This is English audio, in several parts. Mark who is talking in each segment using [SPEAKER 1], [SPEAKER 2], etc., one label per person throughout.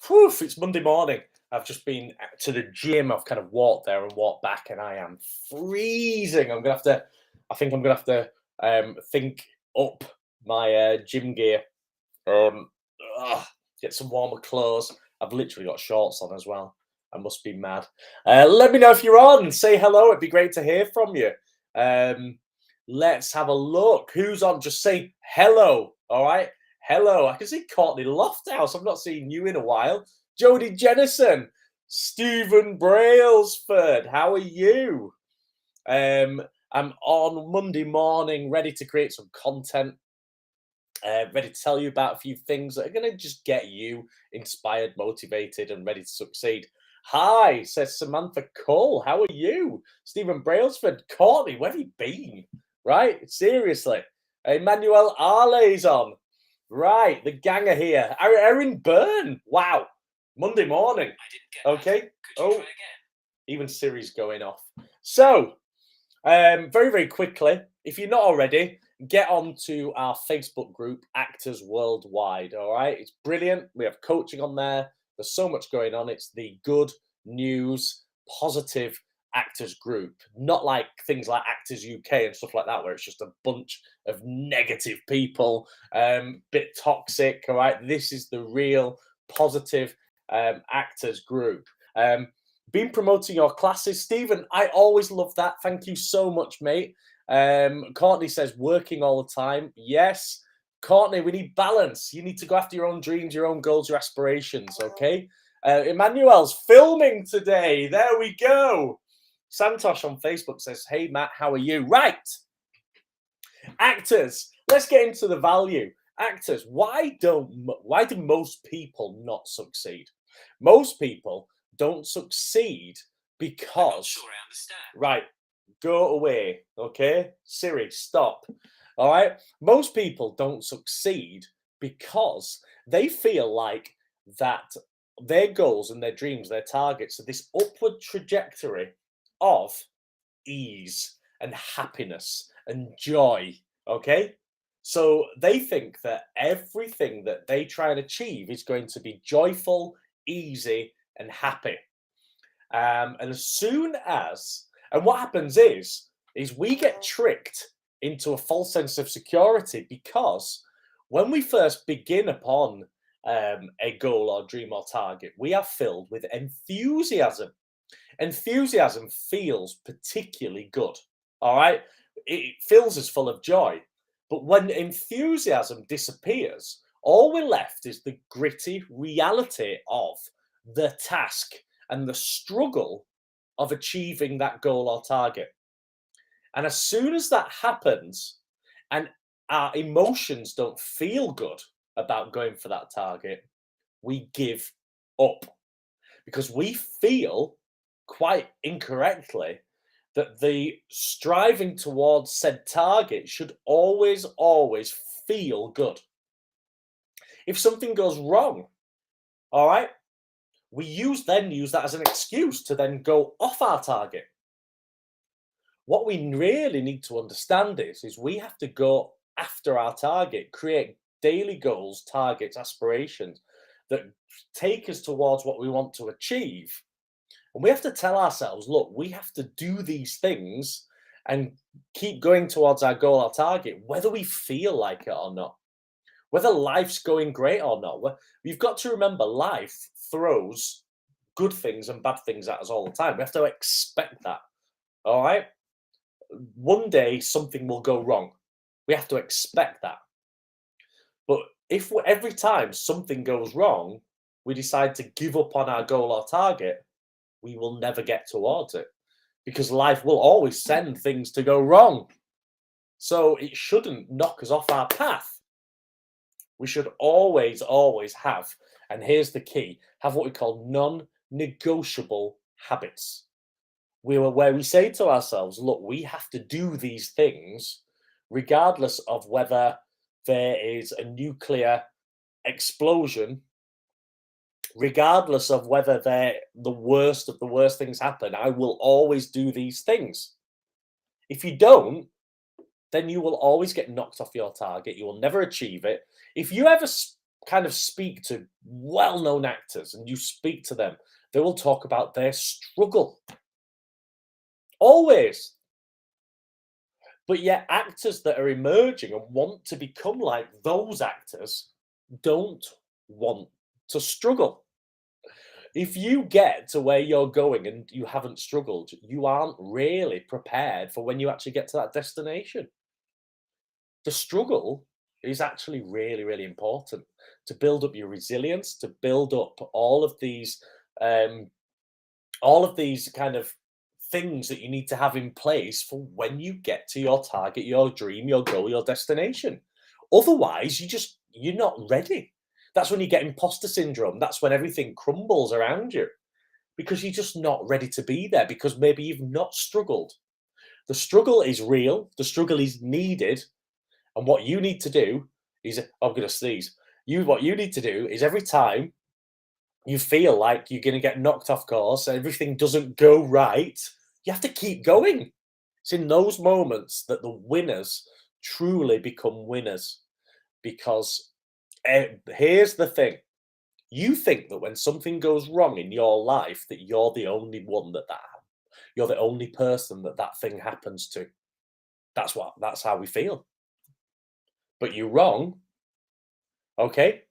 [SPEAKER 1] Whew, it's Monday morning. I've just been to the gym. I've kind of walked there and walked back, and I am freezing. I think I'm gonna have to think up my gym gear. Um, ugh, get some warmer clothes. I've literally got shorts on as well. I must be mad. Let me know if you're on. Say hello. It'd be great to hear from you. Um, let's have a look. Who's on? Just say hello. All right. Hello. I can see Courtney Lofthouse. I've not seen you in a while. Jodie Jennison. Stephen Brailsford. How are you? I'm on Monday morning, ready to create some content. Ready to tell you about a few things that are going to just get you inspired, motivated, and ready to succeed. Hi, says Samantha Cole. How are you? Stephen Brailsford. Courtney, where have you been? Right? Seriously. Emmanuel Arley's on. Right, the gang are here. Erin Byrne. Wow. Monday morning. Okay. Oh, even Siri's going off. So, very, very quickly, if you're not already, get on to our Facebook group, Actors Worldwide. All right. It's brilliant. We have coaching on there. There's so much going on. It's the good news, positive actors group, not like things like Actors UK and stuff like that, where it's just a bunch of negative people, bit toxic. All right. This is the real positive actors group. Been promoting your classes, Stephen. I always love that. Thank you so much, mate. Courtney says working all the time. Yes, Courtney, we need balance. You need to go after your own dreams, your own goals, your aspirations. Okay. Emmanuel's filming today. There we go. Santosh on Facebook says, "Hey Matt, how are you?" Right. Actors. Let's get into the value. Actors. Why do most people not succeed? Most people don't succeed because
[SPEAKER 2] sure I understand.
[SPEAKER 1] Right, go away. Okay, Siri, stop. All right, most people don't succeed because they feel like that their goals and their dreams, their targets, are this upward trajectory of ease and happiness and joy. Okay, so they think that everything that they try and achieve is going to be joyful, easy, and happy. And as soon as, and what happens is we get tricked into a false sense of security because when we first begin upon a goal or dream or target, we are filled with enthusiasm. Enthusiasm feels particularly good. All right. It fills us full of joy. But when enthusiasm disappears, all we're left is the gritty reality of the task and the struggle of achieving that goal or target. And as soon as that happens, and our emotions don't feel good about going for that target, we give up because we feel quite incorrectly that the striving towards said target should always, always feel good. If something goes wrong, all right, we then use that as an excuse to then go off our target. What we really need to understand is we have to go after our target, create daily goals, targets, aspirations that take us towards what we want to achieve. And we have to tell ourselves, look, we have to do these things and keep going towards our goal, our target, whether we feel like it or not, whether life's going great or not. We've got to remember life throws good things and bad things at us all the time. We have to expect that. All right. One day something will go wrong. We have to expect that. But if every time something goes wrong, we decide to give up on our goal or target, we will never get towards it because life will always send things to go wrong. So it shouldn't knock us off our path. We should always, always have, and here's the key, have what we call non-negotiable habits. Where we say to ourselves, look, we have to do these things regardless of whether there is a nuclear explosion, regardless of whether the worst of the worst things happen. I will always do these things. If you don't, then you will always get knocked off your target. You will never achieve it. If you ever kind of speak to well-known actors and you speak to them, they will talk about their struggle. Always. But yet actors that are emerging and want to become like those actors don't want to struggle. If you get to where you're going and you haven't struggled, you aren't really prepared for when you actually get to that destination. The struggle is actually really, really important to build up your resilience, to build up um, all of these kind of things that you need to have in place for when you get to your target, your dream, your goal, your destination. Otherwise, you're not ready. That's when you get imposter syndrome. That's when everything crumbles around you because you're just not ready to be there because maybe you've not struggled. The struggle is real, the struggle is needed, and what you need to do is I'm gonna sneeze. What you need to do is every time you feel like you're going to get knocked off course, everything doesn't go right, you have to keep going. It's in those moments that the winners truly become winners. Because here's the thing, you think that when something goes wrong in your life, that you're the only one you're the only person that thing happens to. That's how we feel. But you're wrong. Okay.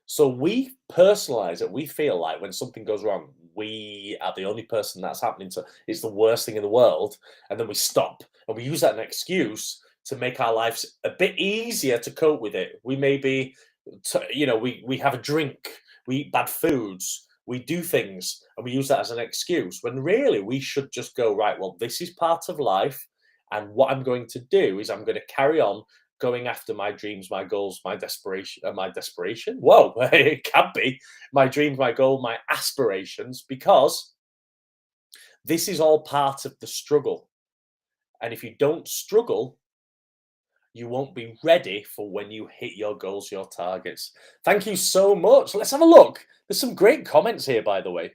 [SPEAKER 1] So we personalize it. We feel like when something goes wrong, we are the only person that's happening to. It's the worst thing in the world. And then we stop and we use that as an excuse to make our lives a bit easier to cope with it. We maybe, we have a drink, we eat bad foods, we do things and we use that as an excuse when really we should just go, right, well, this is part of life. And what I'm going to do is I'm going to carry on going after my dreams, my goals, my desperation. Whoa, it can be my dreams, my goal, my aspirations, because this is all part of the struggle. And if you don't struggle, you won't be ready for when you hit your goals, your targets. Thank you so much. Let's have a look. There's some great comments here, by the way.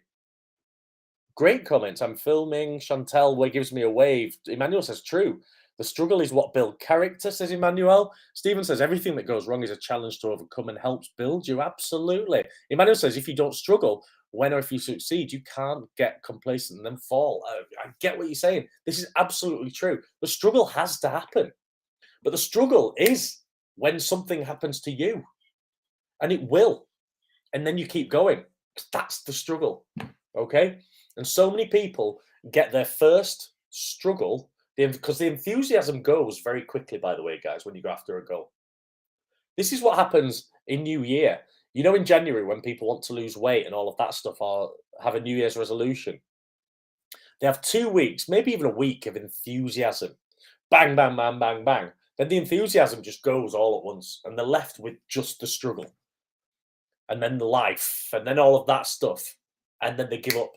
[SPEAKER 1] Great comments. I'm filming. Chantel gives me a wave. Emmanuel says, true. The struggle is what builds character, says Emmanuel. Stephen says, everything that goes wrong is a challenge to overcome and helps build you. Absolutely. Emmanuel says, if you don't struggle, when or if you succeed, you can't get complacent and then fall. I get what you're saying. This is absolutely true. The struggle has to happen. But the struggle is when something happens to you. And it will. And then you keep going. That's the struggle. Okay? And so many people get their first struggle because the enthusiasm goes very quickly, by the way, guys, when you go after a goal. This is what happens in New Year. You know, in January, when people want to lose weight and all of that stuff or have a New Year's resolution, they have 2 weeks, maybe even a week of enthusiasm. Bang, bang, bang, bang, bang. Then the enthusiasm just goes all at once and they're left with just the struggle. And then the life and then all of that stuff. And then they give up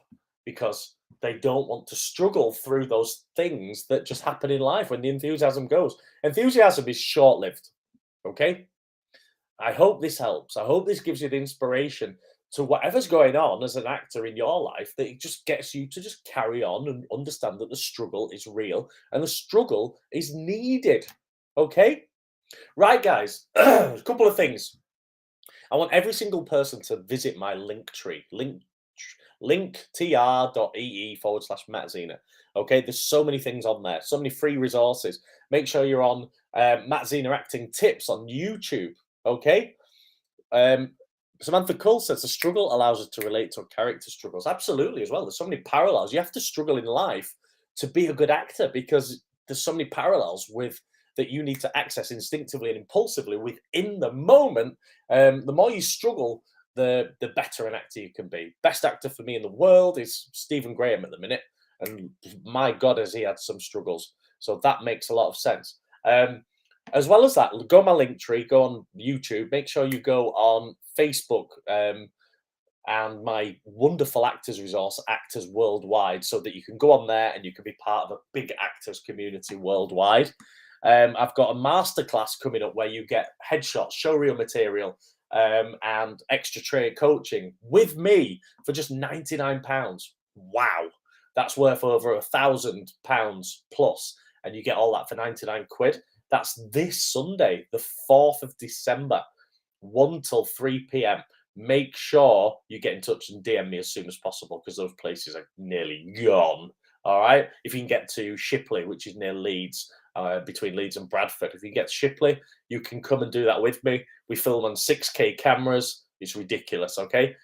[SPEAKER 1] because they don't want to struggle through those things that just happen in life when the enthusiasm goes. Enthusiasm is short-lived, okay? I hope this helps. I hope this gives you the inspiration to whatever's going on as an actor in your life, that it just gets you to just carry on and understand that the struggle is real and the struggle is needed, okay? Right, guys, a couple of things. I want every single person to visit my link tree, linktr.ee/Matt Zina. Okay, there's so many things on there, so many free resources. Make sure you're on Matt Zina Acting Tips on YouTube. Okay, Samantha Cole says the struggle allows us to relate to character struggles. Absolutely, as well. There's so many parallels. You have to struggle in life to be a good actor because there's so many parallels with that you need to access instinctively and impulsively within the moment. The more you struggle, the better an actor you can be. Best actor for me in the world is Stephen Graham at the minute, and my God, has he had some struggles. So that makes a lot of sense. As well as that, go on my link tree, go on YouTube. Make sure you go on Facebook and my wonderful actors resource, Actors Worldwide, so that you can go on there and you can be part of a big actors community worldwide. I've got a masterclass coming up where you get headshots, showreel material, and extra train coaching with me for just £99. Wow, that's worth over £1,000 plus, and you get all that for 99 quid. That's this Sunday, the 4th of December. 1 till 3 p.m. Make sure you get in touch and DM me as soon as possible because those places are nearly gone. All right. If you can get to Shipley, which is near Leeds, between Leeds and Bradford, if you can get to Shipley, you can come and do that with me. We film on 6K cameras. It's ridiculous. Okay.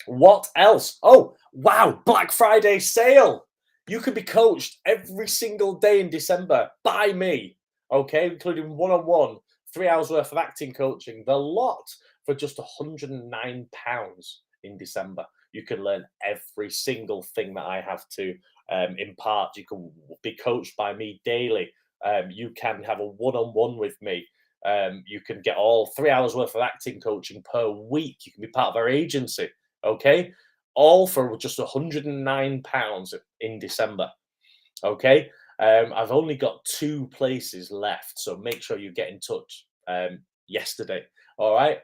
[SPEAKER 1] What else? Oh, wow. Black Friday sale. You can be coached every single day in December by me. Okay. Including one-on-one, 3 hours worth of acting coaching, the lot for just £109 in December. You can learn every single thing that I have to impart. You can be coached by me daily. You can have a one-on-one with me. You can get all 3 hours worth of acting coaching per week. You can be part of our agency. Okay, all for just £109 in December. Okay, I've only got 2 places left, so make sure you get in touch yesterday. All right.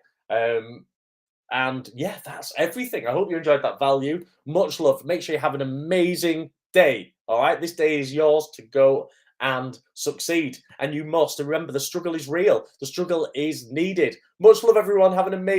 [SPEAKER 1] And yeah, that's everything. I hope you enjoyed that value. Much love. Make sure you have an amazing day. All right. This day is yours to go and succeed. And you must remember the struggle is real. The struggle is needed. Much love, everyone. Have an amazing